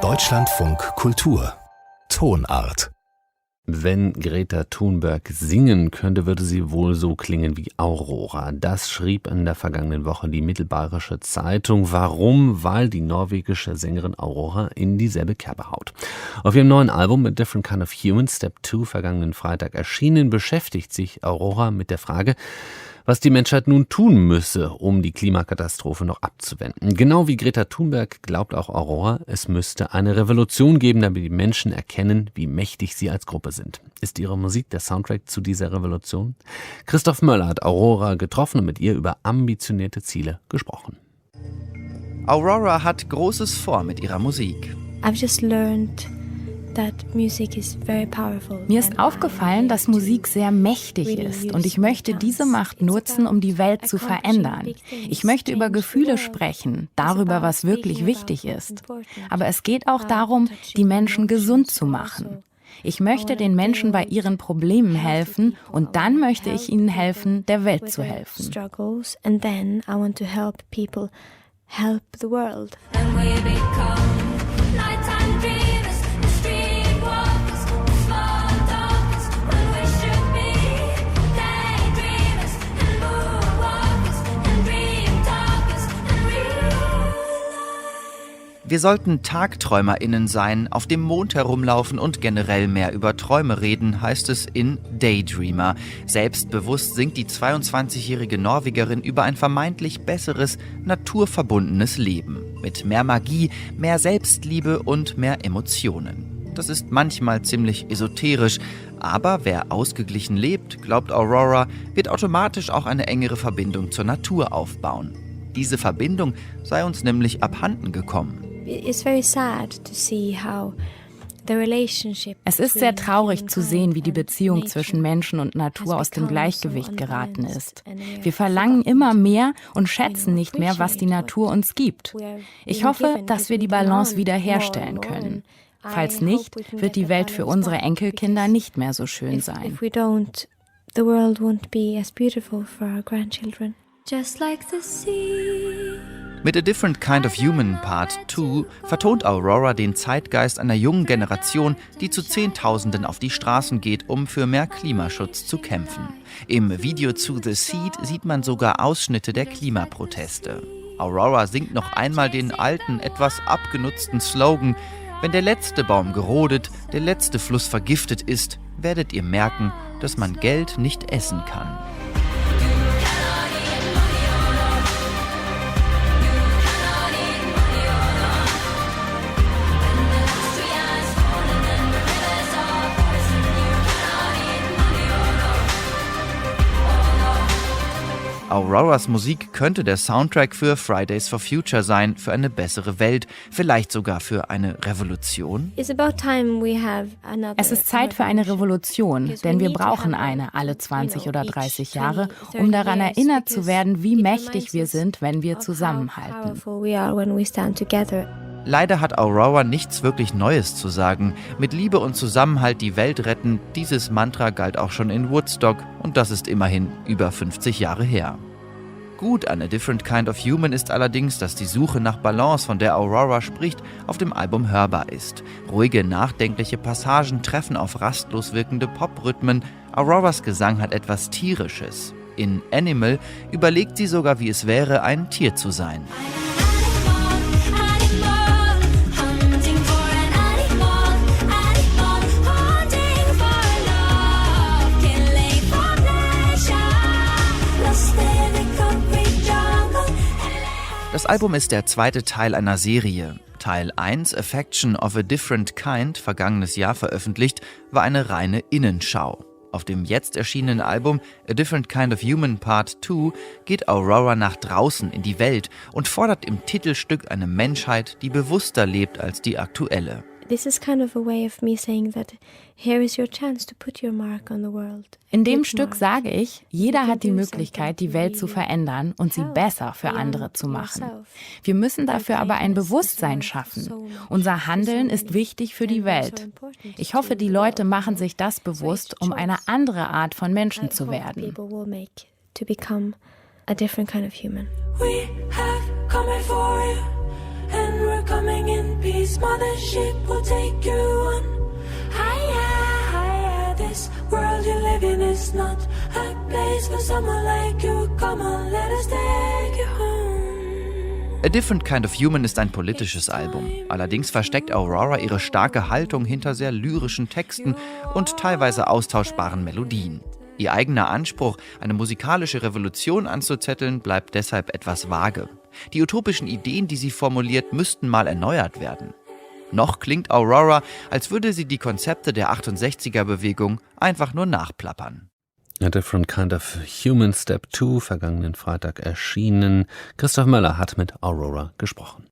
Deutschlandfunk Kultur Tonart. Wenn Greta Thunberg singen könnte, würde sie wohl so klingen wie Aurora. Das schrieb in der vergangenen Woche die Mittelbayerische Zeitung. Warum? Weil die norwegische Sängerin Aurora in dieselbe Kerbe haut. Auf ihrem neuen Album A Different Kind of Human, Step 2, vergangenen Freitag erschienen, beschäftigt sich Aurora mit der Frage, was die Menschheit nun tun müsse, um die Klimakatastrophe noch abzuwenden. Genau wie Greta Thunberg glaubt auch Aurora, es müsste eine Revolution geben, damit die Menschen erkennen, wie mächtig sie als Gruppe sind. Ist ihre Musik der Soundtrack zu dieser Revolution? Christoph Möller hat Aurora getroffen und mit ihr über ambitionierte Ziele gesprochen. Aurora hat Großes vor mit ihrer Musik. I've just learned that music is very powerful. Mir ist aufgefallen, dass Musik sehr mächtig ist und ich möchte diese Macht nutzen, um die Welt zu verändern. Ich möchte über Gefühle sprechen, darüber, was wirklich wichtig ist. Aber es geht auch darum, die Menschen gesund zu machen. Ich möchte den Menschen bei ihren Problemen helfen und dann möchte ich ihnen helfen, der Welt zu helfen. And then I want to help people help the world. Wir sollten TagträumerInnen sein, auf dem Mond herumlaufen und generell mehr über Träume reden, heißt es in Daydreamer. Selbstbewusst singt die 22-jährige Norwegerin über ein vermeintlich besseres, naturverbundenes Leben. Mit mehr Magie, mehr Selbstliebe und mehr Emotionen. Das ist manchmal ziemlich esoterisch, aber wer ausgeglichen lebt, glaubt Aurora, wird automatisch auch eine engere Verbindung zur Natur aufbauen. Diese Verbindung sei uns nämlich abhanden gekommen. Es ist sehr traurig zu sehen, wie die Beziehung zwischen Menschen und Natur aus dem Gleichgewicht geraten ist. Wir verlangen immer mehr und schätzen nicht mehr, was die Natur uns gibt. Ich hoffe, dass wir die Balance wiederherstellen können. Falls nicht, wird die Welt für unsere Enkelkinder nicht mehr so schön sein. Just like the sea. Mit A Different Kind of Human Part 2 vertont Aurora den Zeitgeist einer jungen Generation, die zu Zehntausenden auf die Straßen geht, um für mehr Klimaschutz zu kämpfen. Im Video zu The Seed sieht man sogar Ausschnitte der Klimaproteste. Aurora singt noch einmal den alten, etwas abgenutzten Slogan: Wenn der letzte Baum gerodet, der letzte Fluss vergiftet ist, werdet ihr merken, dass man Geld nicht essen kann. Auroras Musik könnte der Soundtrack für Fridays for Future sein, für eine bessere Welt, vielleicht sogar für eine Revolution. Es ist Zeit für eine Revolution, denn wir brauchen eine alle 20 oder 30 Jahre, um daran erinnert zu werden, wie mächtig wir sind, wenn wir zusammenhalten. Leider hat Aurora nichts wirklich Neues zu sagen. Mit Liebe und Zusammenhalt die Welt retten, dieses Mantra galt auch schon in Woodstock und das ist immerhin über 50 Jahre her. Gut an A Different Kind of Human ist allerdings, dass die Suche nach Balance, von der Aurora spricht, auf dem Album hörbar ist. Ruhige, nachdenkliche Passagen treffen auf rastlos wirkende Poprhythmen. Auroras Gesang hat etwas Tierisches. In Animal überlegt sie sogar, wie es wäre, ein Tier zu sein. Das Album ist der zweite Teil einer Serie. Teil 1, Affection of a Different Kind, vergangenes Jahr veröffentlicht, war eine reine Innenschau. Auf dem jetzt erschienenen Album A Different Kind of Human Part 2 geht Aurora nach draußen in die Welt und fordert im Titelstück eine Menschheit, die bewusster lebt als die aktuelle. In dem Stück sage ich, jeder hat die Möglichkeit, die Welt zu verändern und sie besser für andere zu machen. Wir müssen dafür aber ein Bewusstsein schaffen. Unser Handeln ist wichtig für die Welt. Ich hoffe, die Leute machen sich das bewusst, um eine andere Art von Menschen zu werden. A different kind of human. We have come for you. and we're coming in peace. Mothership will take you on higher, higher. This world you live in is not a place for someone like you. Come on, let us take you home. A Different Kind of Human ist ein politisches Album. Allerdings versteckt Aurora ihre starke Haltung hinter sehr lyrischen Texten und teilweise austauschbaren Melodien. Ihr eigener Anspruch, eine musikalische Revolution anzuzetteln, bleibt deshalb etwas vage. Die utopischen Ideen, die sie formuliert, müssten mal erneuert werden. Noch klingt Aurora, als würde sie die Konzepte der 68er-Bewegung einfach nur nachplappern. A Different Kind of Human Step 2, vergangenen Freitag erschienen. Christoph Möller hat mit Aurora gesprochen.